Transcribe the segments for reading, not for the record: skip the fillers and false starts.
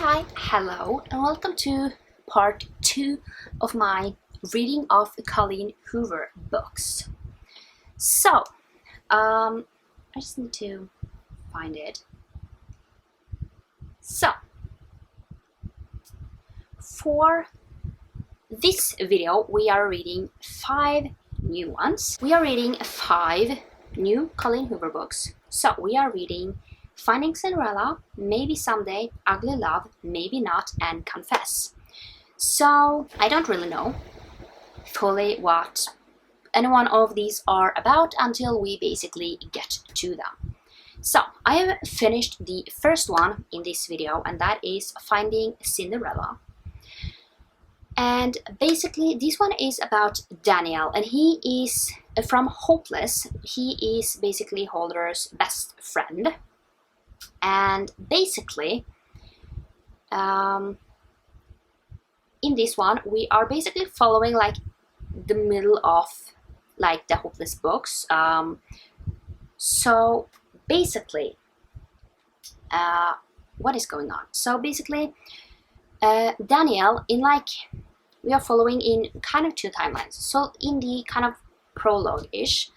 Hi, hello, and welcome to part 2 of my reading of Colleen Hoover books. So, I just need to find it. So, for this video, we are reading 5 new ones. We are reading 5 new Colleen Hoover books. So, we are reading Finding Cinderella, Maybe Someday, Ugly Love, Maybe Not, and Confess. So I don't really know fully what any one of these are about until we basically get to them. So I have finished the first one in this video, and that is Finding Cinderella. And basically this one is about Daniel, and he is from Hopeless. He is basically Holder's best friend. And basically, in this one, we are basically following like the middle of like the Hopeless books. So basically, what is going on? So basically, Daniel, in like, we are following in kind of 2 timelines. So in the kind of prologue-ish,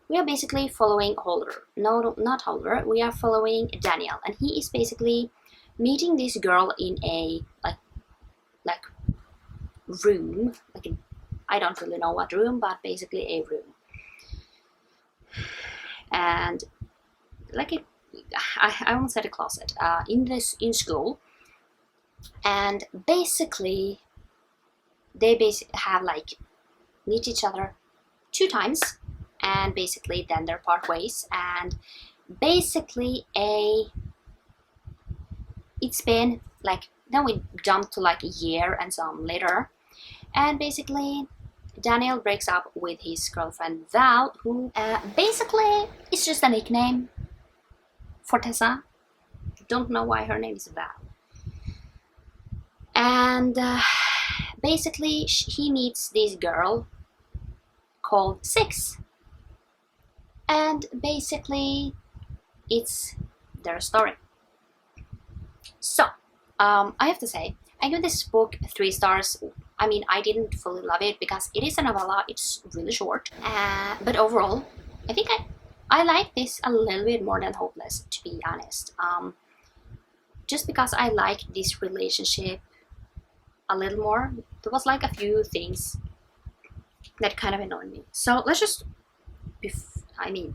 we are basically following Holder. No, not Holder. We are following Daniel, and he is basically meeting this girl in a like room, I don't really know what room, but basically a room. And like I almost said a closet. In school, and basically they have like meet each other 2 times. And basically then they're part ways, and basically it's been like, then we jump to like a year and some later, and basically Daniel breaks up with his girlfriend Val, who basically is just a nickname for Tessa. Don't know why her name is Val. And basically he meets this girl called Six. And basically, it's their story. So, I have to say, I give this book 3 stars. I mean, I didn't fully love it because it is a novella. It's really short. But overall, I think I like this a little bit more than Hopeless, to be honest. Just because I like this relationship a little more. There was like a few things that kind of annoyed me. So, let's just... I mean,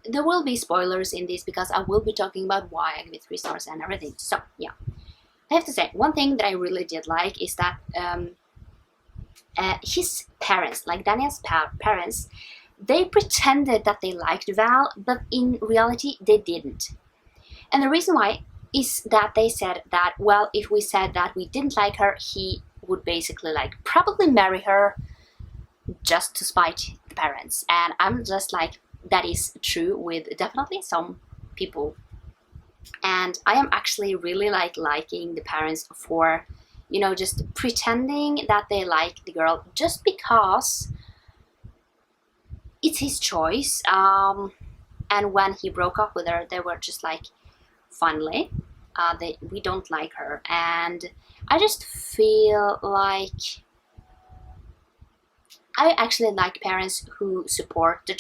there will be spoilers in this because I will be talking about why I give it 3 stars and everything. So, yeah. I have to say, one thing that I really did like is that his parents, like Daniel's parents, they pretended that they liked Val, but in reality, they didn't. And the reason why is that they said that, well, if we said that we didn't like her, he would basically, like, probably marry her just to spite the parents. And I'm just like, that is true with definitely some people. And I am actually really like liking the parents for, you know, just pretending that they like the girl just because it's his choice. And when he broke up with her, they were just like, finally, we don't like her. And I just feel like I actually like parents who support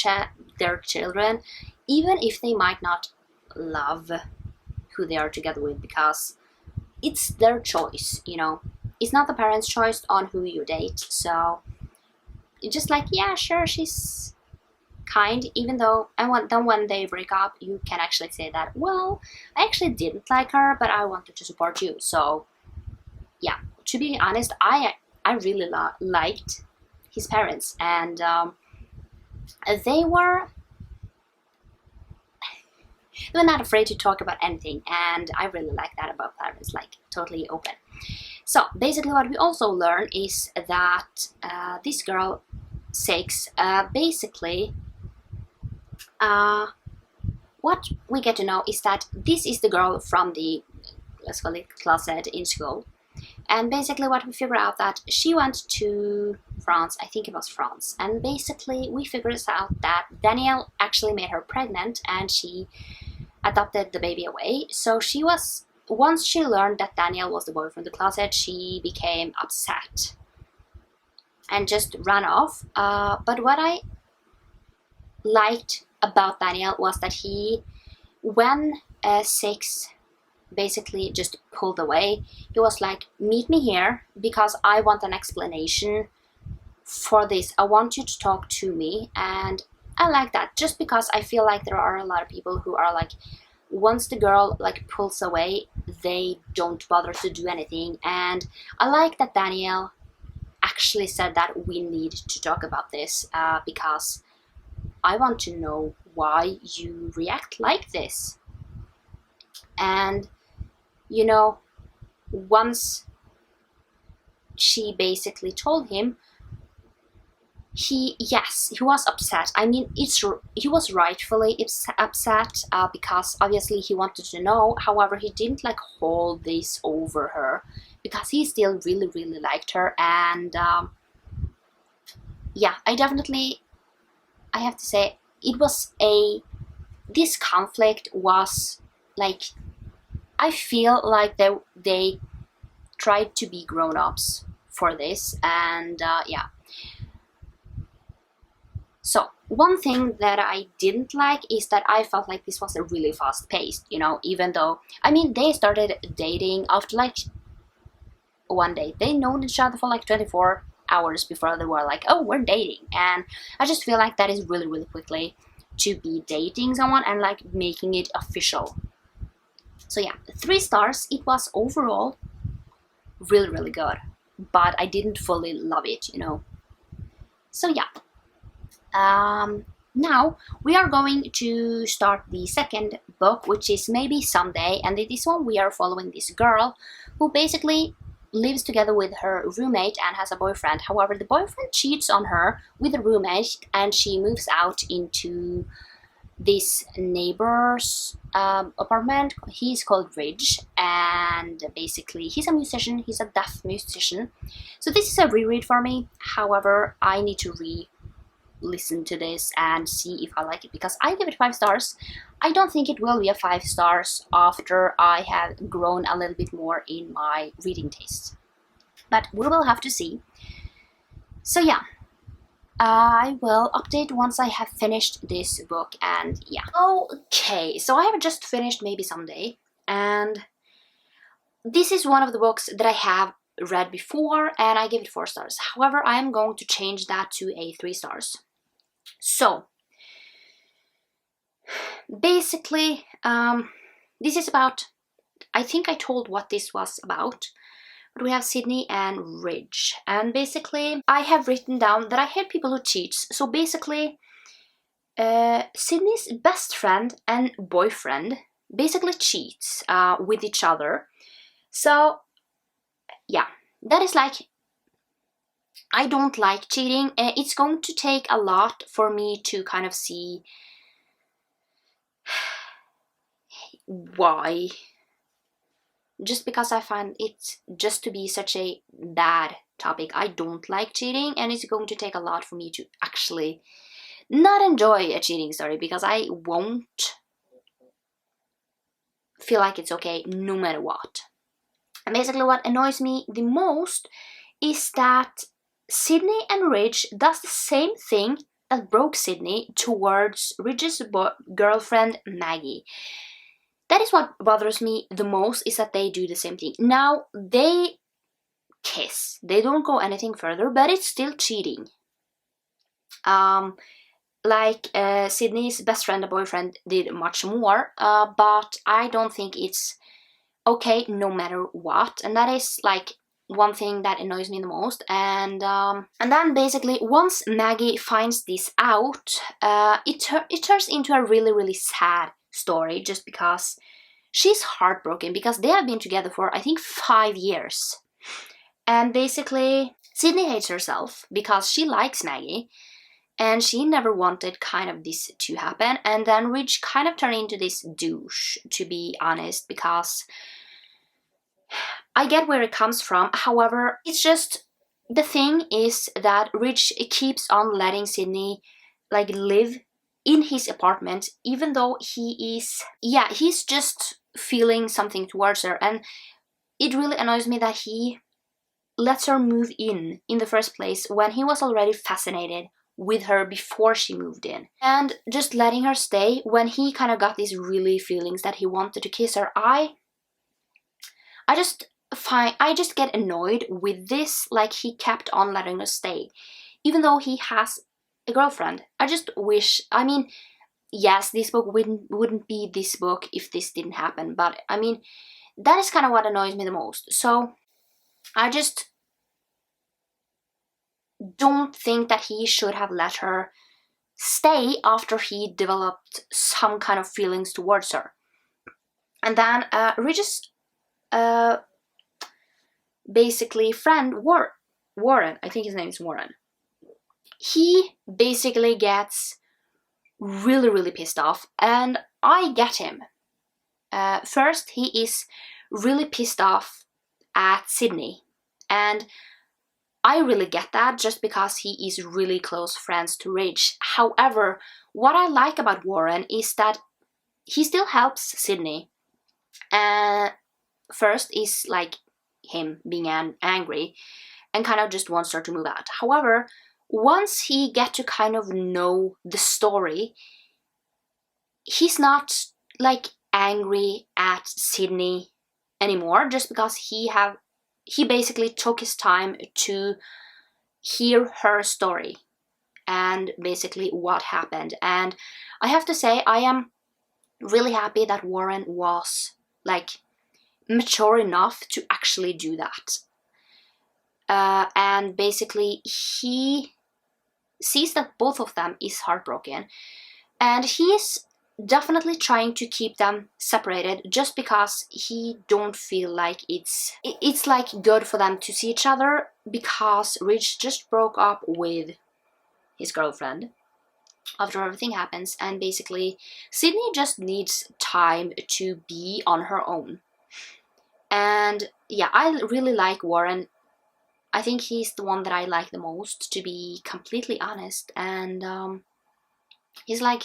their children, even if they might not love who they are together with, because it's their choice, you know. It's not the parents' choice on who you date. So it's just like, yeah, sure, she's kind, even though, and then when they break up, you can actually say that, well, I actually didn't like her, but I wanted to support you. So yeah, to be honest, I really liked his parents, and they were not afraid to talk about anything, and I really like that about parents, like totally open. So basically what we also learn is that this girl, Six, basically what we get to know is that this is the girl from the, let's call it, closet in school. And basically what we figure out that she went to France, I think it was France, and basically we figured out that Danielle actually made her pregnant and she adopted the baby away. So she was once she learned that Daniel was the boy from the closet, she became upset and just ran off. But what I liked about Daniel was that when Six basically just pulled away, he was like, meet me here because I want an explanation for this. I want you to talk to me. And I like that, just because I feel like there are a lot of people who are like, once the girl like pulls away, they don't bother to do anything. And I like that Daniel actually said that we need to talk about this because I want to know why you react like this. And you know, once she basically told him, he was upset. I mean, he was rightfully upset because obviously he wanted to know. However, he didn't like hold this over her because he still really liked her. And yeah, I have to say, this conflict was like, I feel like they tried to be grown-ups for this. And yeah. So one thing that I didn't like is that I felt like this was a really fast-paced, you know, even though, I mean, they started dating after like one day. They known each other for like 24 hours before they were like, oh, we're dating. And I just feel like that is really quickly to be dating someone and like making it official. So yeah, 3 stars. It was overall really good, but I didn't fully love it, you know. So yeah. Now we are going to start the second book, which is Maybe Someday. And in this one we are following this girl who basically lives together with her roommate and has a boyfriend. However, the boyfriend cheats on her with the roommate and she moves out into this neighbor's apartment. He's called Ridge, and basically he's a musician. He's a deaf musician. So this is a reread for me. However, I need to listen to this and see if I like it, because I give it 5 stars. I don't think it will be a 5 stars after I have grown a little bit more in my reading taste, but we will have to see. So yeah, I will update once I have finished this book. And yeah, okay, so I have just finished Maybe Someday, and this is one of the books that I have read before and I give it 4 stars. However, I am going to change that to a 3 stars. So basically, this is about, I think I told what this was about, but we have Sydney and Ridge. And basically I have written down that I hate people who cheat. So basically Sydney's best friend and boyfriend basically cheats with each other. So yeah, that is like, I don't like cheating. It's going to take a lot for me to kind of see why. Just because I find it just to be such a bad topic. I don't like cheating, and it's going to take a lot for me to actually not enjoy a cheating story, because I won't feel like it's okay no matter what. And basically what annoys me the most is that Sydney and Ridge does the same thing that broke Sydney towards Ridge's girlfriend Maggie. That is what bothers me the most, is that they do the same thing. Now, they kiss. They don't go anything further, but it's still cheating. Sydney's best friend and boyfriend did much more, but I don't think it's okay no matter what. And that is like one thing that annoys me the most. And then basically once Maggie finds this out, it turns into a really sad story, just because she's heartbroken, because they have been together for I think 5 years. And basically Sydney hates herself because she likes Maggie and she never wanted kind of this to happen. And then Ridge kind of turned into this douche, to be honest, because I get where it comes from. However, it's just, the thing is that Ridge keeps on letting Sydney like live in his apartment, even though he is, he's just feeling something towards her, and it really annoys me that he lets her move in the first place when he was already fascinated with her before she moved in, and just letting her stay when he kind of got these really feelings that he wanted to kiss her. I just get annoyed with this. Like, he kept on letting her stay even though he has a girlfriend. I just wish, I mean, yes, this book wouldn't be this book if this didn't happen, but I mean, that is kind of what annoys me the most. So I just don't think that he should have let her stay after he developed some kind of feelings towards her. And then Ridge's basically friend, Warren, I think his name is Warren, he basically gets really pissed off, and I get him. First, he is really pissed off at Sydney, and I really get that just because he is really close friends to Ridge. However, what I like about Warren is that he still helps Sydney. First is like him being angry and kind of just wants her to move out. However, once he get to kind of know the story, he's not like angry at Sydney anymore just because he basically took his time to hear her story and basically what happened. And I have to say, I am really happy that Warren was like mature enough to actually do that. And basically he sees that both of them is heartbroken, and he's definitely trying to keep them separated just because he don't feel like it's like good for them to see each other, because Ridge just broke up with his girlfriend after everything happens, and basically Sydney just needs time to be on her own. And yeah, I really like Warren. I think he's the one that I like the most, to be completely honest. And he's like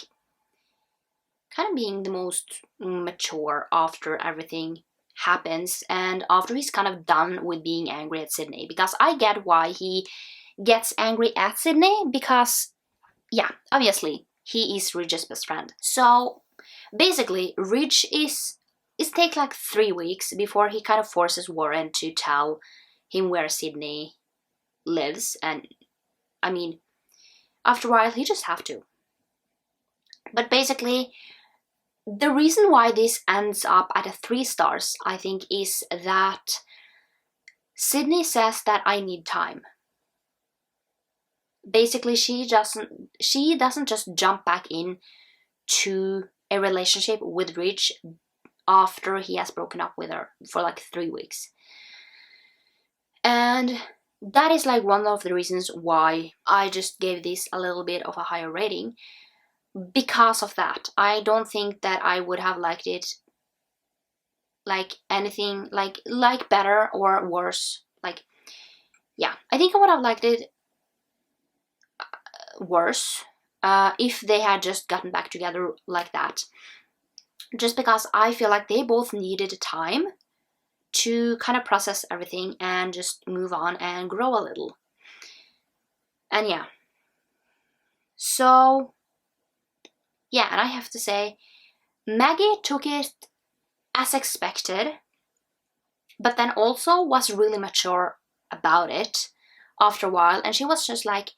kind of being the most mature after everything happens, and after he's kind of done with being angry at Sydney. Because I get why he gets angry at Sydney, because yeah, obviously he is Ridge's best friend. So basically Ridge is take like 3 weeks before he kind of forces Warren to tell him where Sydney lives. And I mean, after a while he just have to. But basically the reason why this ends up at a 3 stars, I think, is that Sydney says that I need time. Basically she doesn't just jump back in to a relationship with Ridge after he has broken up with her for like 3 weeks. And that is like one of the reasons why I just gave this a little bit of a higher rating. Because of that, I don't think that I would have liked it like anything like better or worse. Like, yeah, I think I would have liked it worse if they had just gotten back together like that. Just because I feel like they both needed time to kind of process everything and just move on and grow a little. And yeah. So yeah, and I have to say, Maggie took it as expected, but then also was really mature about it after a while. And she was just like,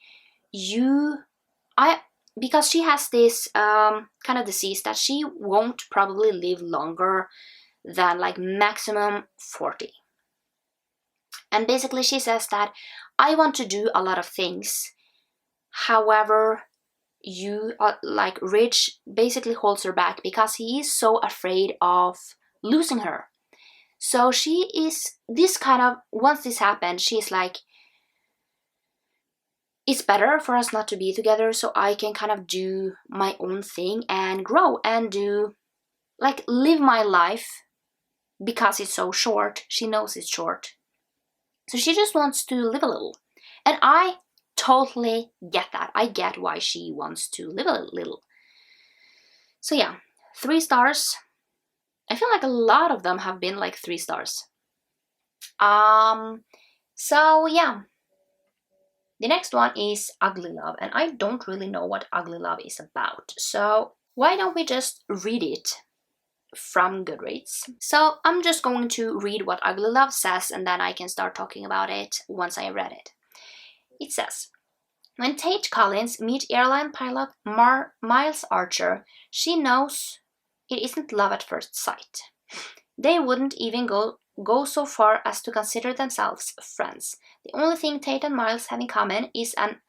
because she has this kind of disease that she won't probably live longer than like maximum 40. And basically she says that I want to do a lot of things. However, like Ridge basically holds her back because he is so afraid of losing her. So she is this kind of, once this happened, she's like, it's better for us not to be together so I can kind of do my own thing and grow and do, like, live my life, because it's so short. She knows it's short. So she just wants to live a little. And I totally get that. I get why she wants to live a little. So yeah, 3 stars. I feel like a lot of them have been like 3 stars. So yeah. The next one is Ugly Love, and I don't really know what Ugly Love is about. So why don't we just read it from GoodReads? So I'm just going to read what Ugly Love says, and then I can start talking about it once I read it. It says, when Tate Collins meets airline pilot Miles Archer, she knows it isn't love at first sight. They wouldn't even go so far as to consider themselves friends. The only thing Tate and Miles have in common is an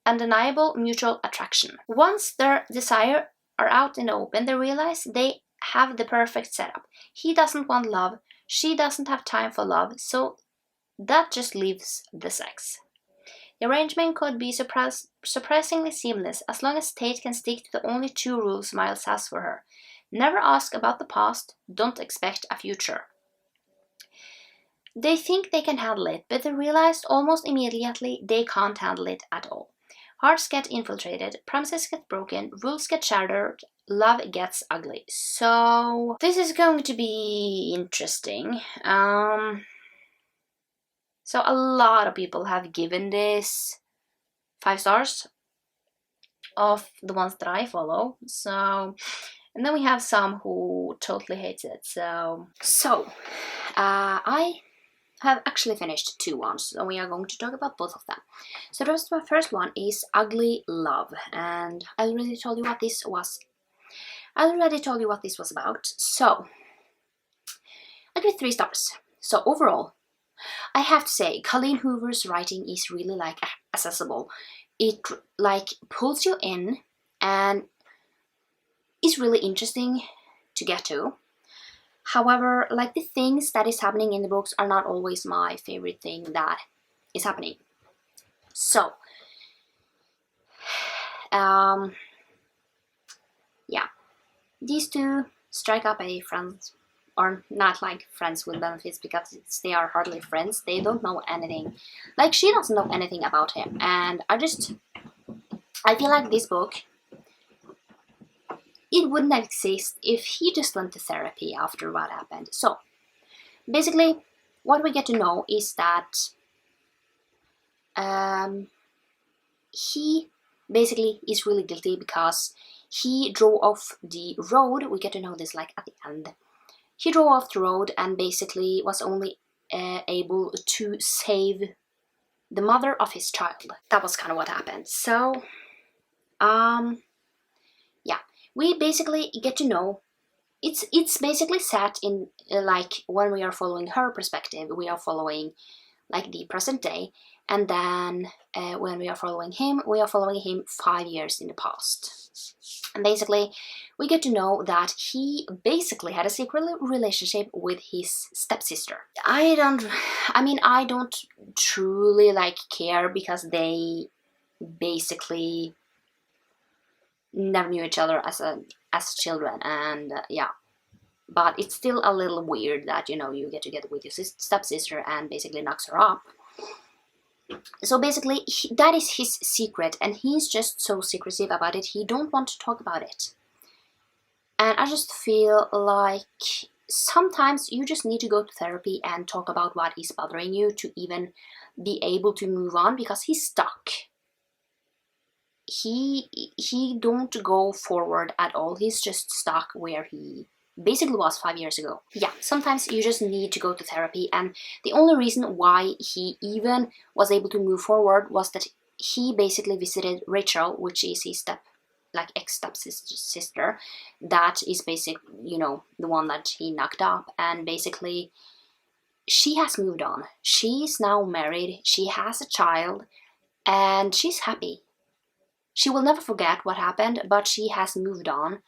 undeniable mutual attraction. Once their desires are out in the open, they realize they have the perfect setup. He doesn't want love, she doesn't have time for love, so that just leaves the sex. The arrangement could be surprisingly seamless as long as Tate can stick to the only 2 rules Miles has for her. Never ask about the past, don't expect a future. They think they can handle it, but they realize almost immediately they can't handle it at all. Hearts get infiltrated, promises get broken, rules get shattered, love gets ugly. So this is going to be interesting. So a lot of people have given this 5 stars of the ones that I follow. So, and then we have some who totally hates it. So I have actually finished 2 ones, so we are going to talk about both of them. So the first one is Ugly Love, and I already told you what this was. About. So I give it 3 stars. So overall, I have to say, Colleen Hoover's writing is really like accessible. It like pulls you in and is really interesting to get to. However, like the things that is happening in the books are not always my favorite thing that is happening. So, yeah, these 2 strike up a friends, or not like friends with benefits, because they are hardly friends. They don't know anything. Like, she doesn't know anything about him, and I feel like this book, it wouldn't exist if he just went to therapy after what happened. So basically, what we get to know is that he basically is really guilty because he drove off the road. We get to know this like at the end. He drove off the road and basically was only able to save the mother of his child. That was kind of what happened. So, yeah, we basically get to know. It's basically set in like when we are following her perspective, we are following like the present day, and then when we are following him 5 years in the past. And basically, we get to know that he basically had a secret relationship with his stepsister. I don't truly like care because they basically never knew each other as children, and yeah. But it's still a little weird that, you know, you get together with your stepsister and basically knocks her up. So basically, that is his secret, and he's just so secretive about it. He don't want to talk about it. And I just feel like sometimes you just need to go to therapy and talk about what is bothering you to even be able to move on, because he's stuck. He don't go forward at all. He's just stuck where he basically was 5 years ago. Yeah, sometimes you just need to go to therapy, and the only reason why he even was able to move forward was that he basically visited Rachel, which is his ex-stepsister, that is you know, the one that he knocked up, and basically she has moved on. She's now married, she has a child, and she's happy. She will never forget what happened, but she has moved on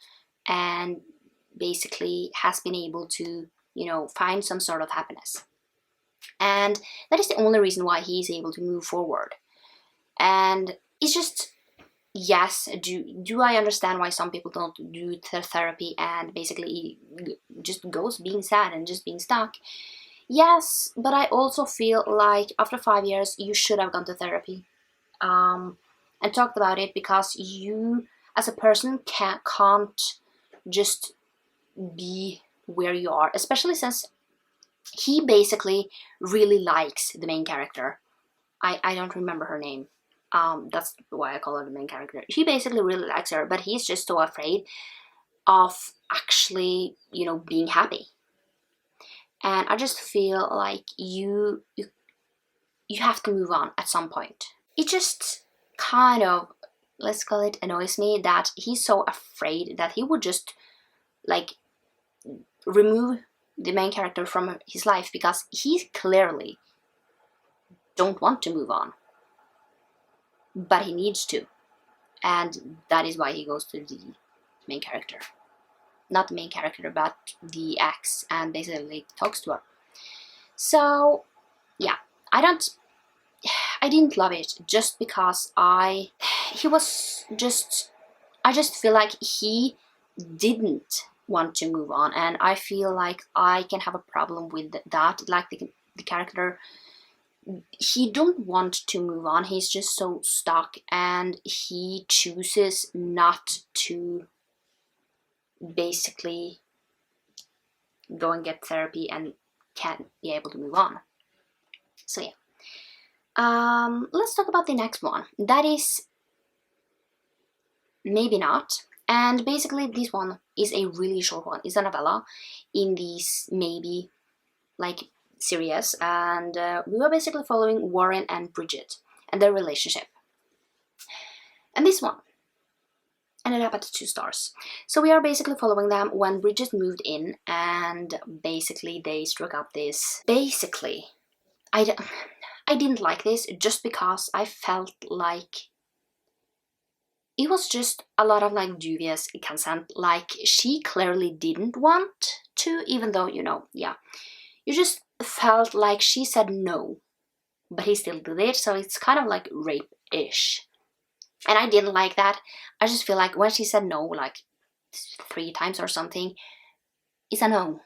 and basically has been able to, you know, find some sort of happiness. And that is the only reason why he is able to move forward. And it's just, yes, do I understand why some people don't do therapy and basically just goes being sad and just being stuck? Yes, but I also feel like after 5 years you should have gone to therapy and talked about it, because you as a person can't just be where you are, especially since he basically really likes the main character. I don't remember her name. That's why I call her the main character. He basically really likes her, but he's just so afraid of actually, you know, being happy. And I just feel like you have to move on at some point. It just kind of, let's call it, annoys me that he's so afraid that he would just like remove the main character from his life, because he clearly don't want to move on, but he needs to, and that is why he goes to the main character, not the main character but the ex, and basically talks to her. So yeah, I didn't love it, just because I just feel like he didn't want to move on, and I feel like I can have a problem with that. Like the character, he don't want to move on, he's just so stuck, and he chooses not to basically go and get therapy and can't be able to move on. So yeah, let's talk about the next one. That is Maybe Not. And basically this one is a really short one. It's a novella in these Maybe like series, and we were basically following Warren and Bridget and their relationship. And this one ended up at 2 stars. So we are basically following them when Bridget moved in, and basically they struck up this. Basically, I didn't like this just because I felt like it was just a lot of like dubious consent. Like she clearly didn't want to, even though, you know, yeah, you just felt like she said no, but he still did it. So it's kind of like rape-ish. And I didn't like that. I just feel like when she said no like 3 times or something, it's a no.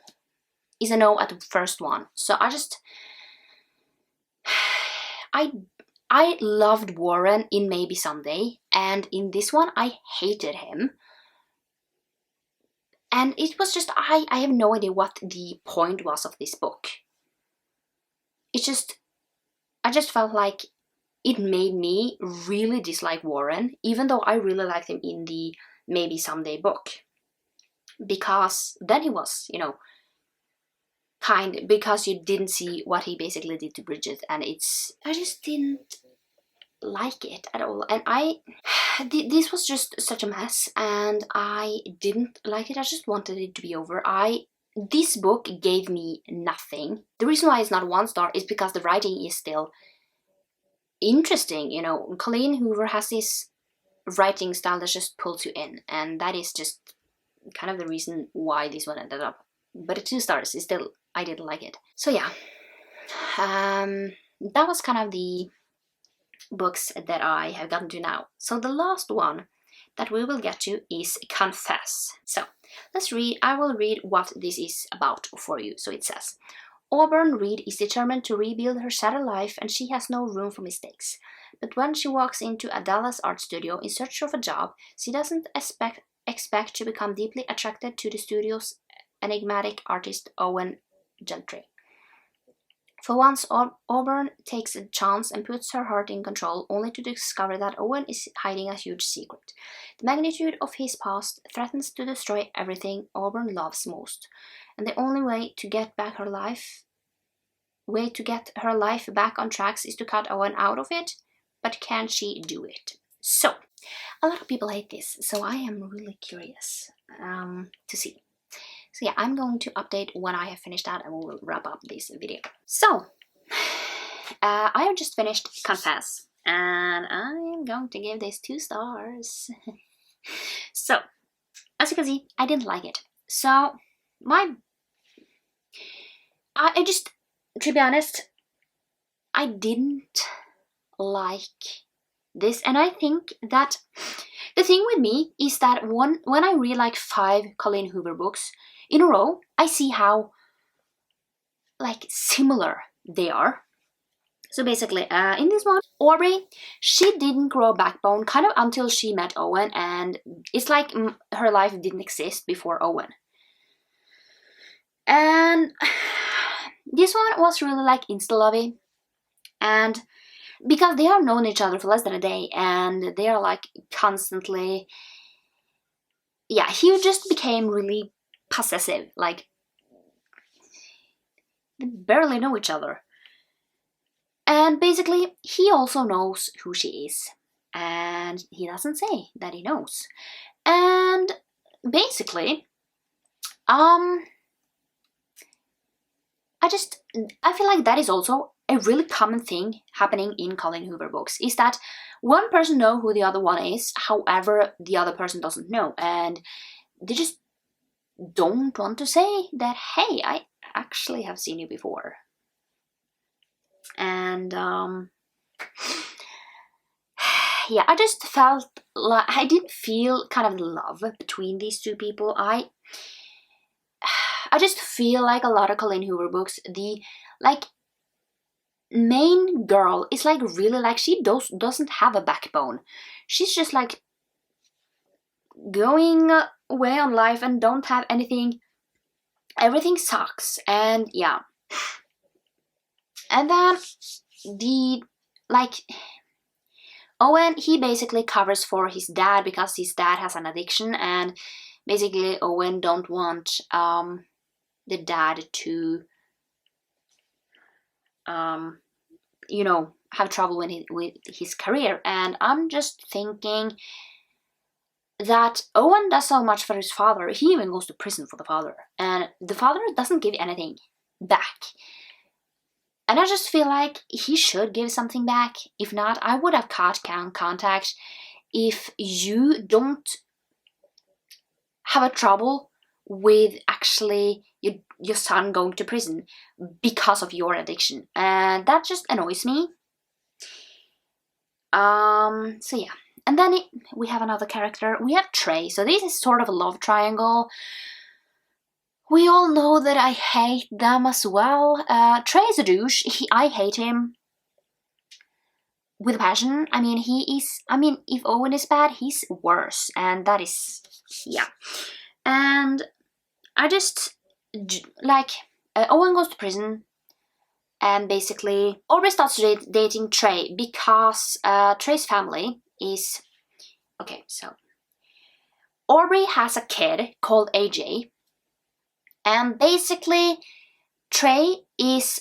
It's a no at the first one. So I loved Warren in Maybe Someday, and in this one I hated him. And it was just, I have no idea what the point was of this book. I just felt like it made me really dislike Warren, even though I really liked him in the Maybe Someday book. Because then he was, you know, because you didn't see what he basically did to Bridget, and I just didn't like it at all. And this was just such a mess, and I didn't like it. I just wanted it to be over. This book gave me nothing. The reason why it's not 1 star is because the writing is still interesting, you know. Colleen Hoover has this writing style that just pulls you in, and that is just kind of the reason why this one ended up. But at 2 stars is still, I didn't like it. So yeah, that was kind of the books that I have gotten to now. So the last one that we will get to is Confess. So let's read. I will read what this is about for you. So it says, Auburn Reed is determined to rebuild her shattered life, and she has no room for mistakes. But when she walks into a Dallas art studio in search of a job, she doesn't expect to become deeply attracted to the studio's enigmatic artist Owen Gentry. For once, Auburn takes a chance and puts her heart in control, only to discover that Owen is hiding a huge secret. The magnitude of his past threatens to destroy everything Auburn loves most, and the only way to get her life back on track is to cut Owen out of it. But can she do it? So, a lot of people hate this, so I am really curious to see. So yeah, I'm going to update when I have finished that, and we will wrap up this video. So, I have just finished Confess, and I am going to give this 2 stars. So, as you can see, I didn't like it. So, to be honest, I didn't like this, and I think that the thing with me is that when I read like 5 Colleen Hoover books in a row, I see how like similar they are. So basically, in this one, Aubrey, she didn't grow a backbone kind of until she met Owen, and it's like her life didn't exist before Owen. And this one was really like insta-lovey, and because they have known each other for less than a day, and they are like constantly, yeah, he just became really possessive, like they barely know each other. And basically, he also knows who she is, and he doesn't say that he knows. And basically, I feel like that is also a really common thing happening in Colleen Hoover books, is that one person knows who the other one is, however, the other person doesn't know, and they just don't want to say that, hey, I actually have seen you before. And yeah, I just felt like I didn't feel kind of love between these two people. I just feel like a lot of Colleen Hoover books, the like main girl is like really like she doesn't have a backbone. She's just like going away on life and don't have anything. Everything sucks, and yeah. And then the like Owen, he basically covers for his dad because his dad has an addiction, and basically Owen don't want the dad to you know, have trouble with his career. And I'm just thinking that Owen does so much for his father. He even goes to prison for the father, and the father doesn't give anything back. And I just feel like he should give something back. If not, I would have cut contact. If you don't have a trouble with actually your son going to prison because of your addiction, and that just annoys me. So yeah. And then we have another character. We have Trey. So this is sort of a love triangle. We all know that I hate them as well. Trey is a douche. I hate him with passion. I mean, if Owen is bad, he's worse. And that is, yeah. And I just, like, Owen goes to prison. And basically, Aubrey starts dating Trey because Trey's family is... Okay, so Aubrey has a kid called AJ. And basically, Trey is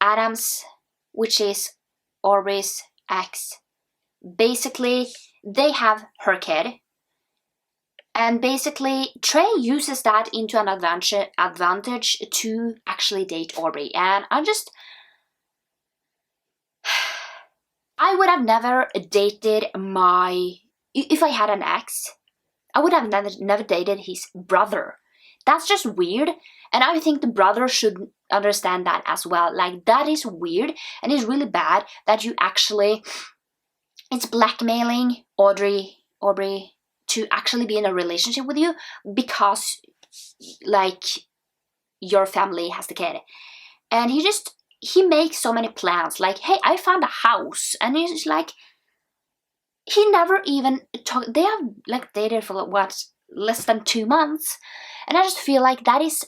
Adam's, which is Aubrey's ex. Basically, they have her kid. And basically, Trey uses that into an advantage to actually date Aubrey. And I would have never dated if I had an ex, I would have never dated his brother. That's just weird, and I think the brother should understand that as well. Like, that is weird, and it's really bad that you actually... It's blackmailing Aubrey to actually be in a relationship with you because, like, your family has the kid. And he makes so many plans, like, hey, I found a house, and he's like... He never even talked... They have, like, dated for, what, less than 2 months, and I just feel like that is...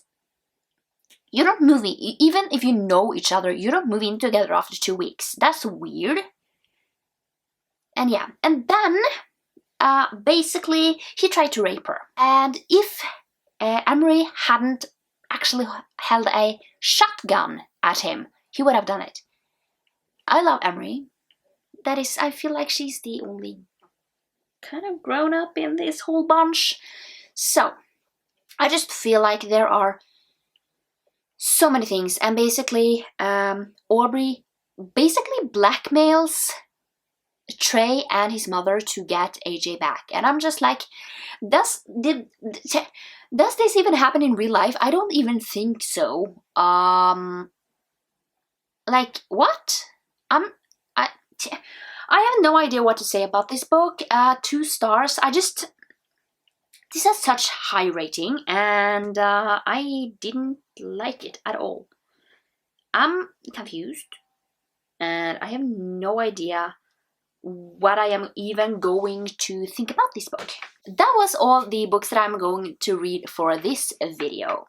You don't move in, even if you know each other, you don't move in together after 2 weeks. That's weird. And yeah, and then, basically, he tried to rape her. And if Emery hadn't actually held a shotgun at him, he would have done it. I love Emery. That is, I feel like she's the only kind of grown up in this whole bunch. So, I just feel like there are so many things. And basically, Aubrey basically blackmails Trey and his mother to get AJ back. And I'm just like, does this even happen in real life? I don't even think so. Like, what? I have no idea what to say about this book. 2 stars. This has such high rating, and I didn't like it at all. I'm confused, and I have no idea what I am even going to think about this book. That was all the books that I'm going to read for this video.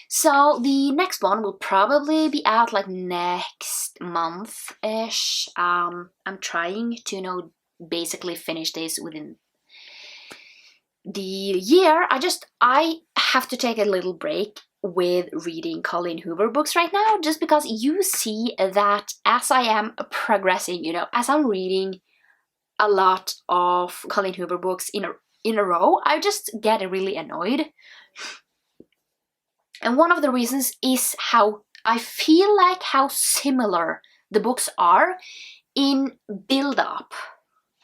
So the next one will probably be out like next month-ish. I'm trying to, basically finish this within the year. I have to take a little break with reading Colleen Hoover books right now, just because you see that as I am progressing, as I'm reading a lot of Colleen Hoover books in a row, I just get really annoyed. And one of the reasons is how I feel like how similar the books are in build-up.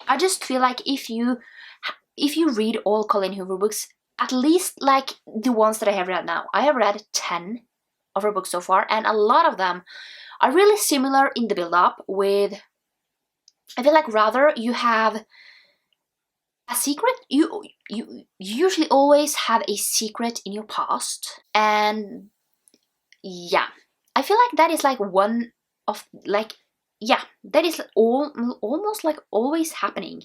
I just feel like if you read all Colleen Hoover books, at least like the ones that I have read now, I have read 10 of her books so far, and a lot of them are really similar in the build-up with, I feel like rather you have a secret, you usually always have a secret in your past, and yeah, I feel like that is like one of like, yeah, that is almost like always happening.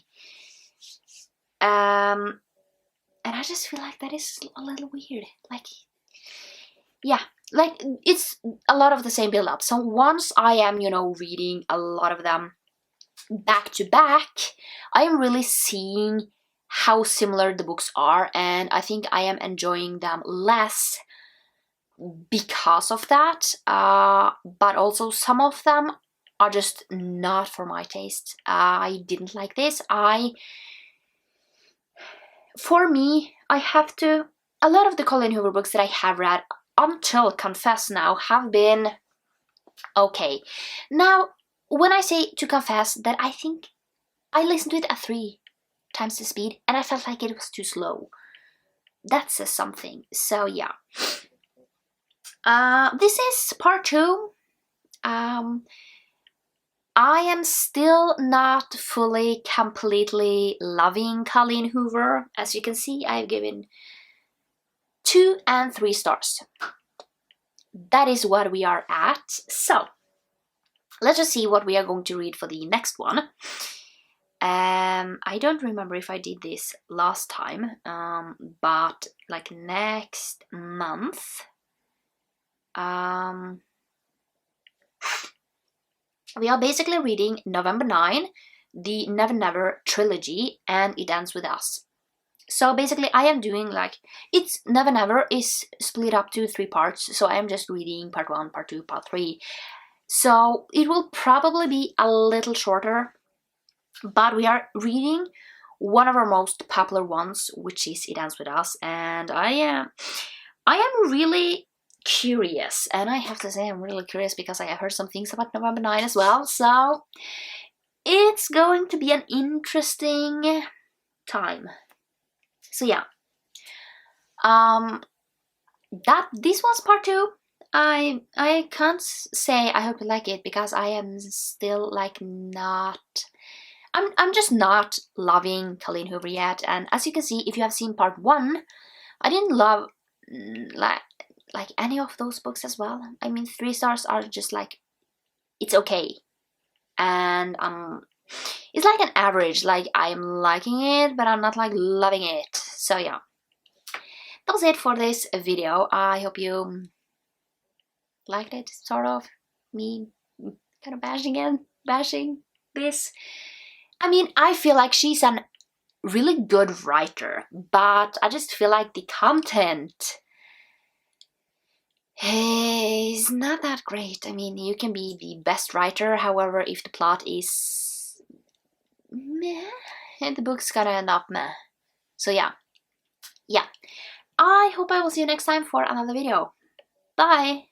And I just feel like that is a little weird. Like, yeah, like it's a lot of the same build up. So once I am, reading a lot of them back to back, I am really seeing how similar the books are, and I think I am enjoying them less because of that. But also some of them are just not for my taste. I didn't like this. For me, I have to, a lot of the Colleen Hoover books that I have read until Confess now have been okay. Now, when I say to confess that, I think I listened to it at 3 times the speed and I felt like it was too slow. That says something. So yeah. This is part 2. I am still not fully, completely loving Colleen Hoover. As you can see, I've given 2 and 3 stars. That is what we are at. So, let's just see what we are going to read for the next one. I don't remember if I did this last time, but like next month, we are basically reading November 9, the Never Never trilogy, and It Ends With Us. So basically I am doing like, it's Never Never is split up to 3 parts, so I am just reading part 1, part 2, part 3. So it will probably be a little shorter, but we are reading one of our most popular ones, which is It Ends With Us, and I am really curious, and I have to say I'm really curious because I have heard some things about November 9 as well, so it's going to be an interesting time. So yeah, this was part 2. I can't say I hope you like it because I am still like not, I'm just not loving Colleen Hoover yet, and as you can see, if you have seen part 1, I didn't love like any of those books as well. I mean, 3 stars are just like, it's okay, and it's like an average, like I'm liking it but I'm not like loving it. So yeah, that was it for this video. I hope you liked it, sort of, me kind of bashing this. I mean, I feel like she's a really good writer, but I just feel like the content is not that great. I mean, you can be the best writer, however, if the plot is meh, and the book's gonna end up meh. So yeah. I hope I will see you next time for another video. Bye!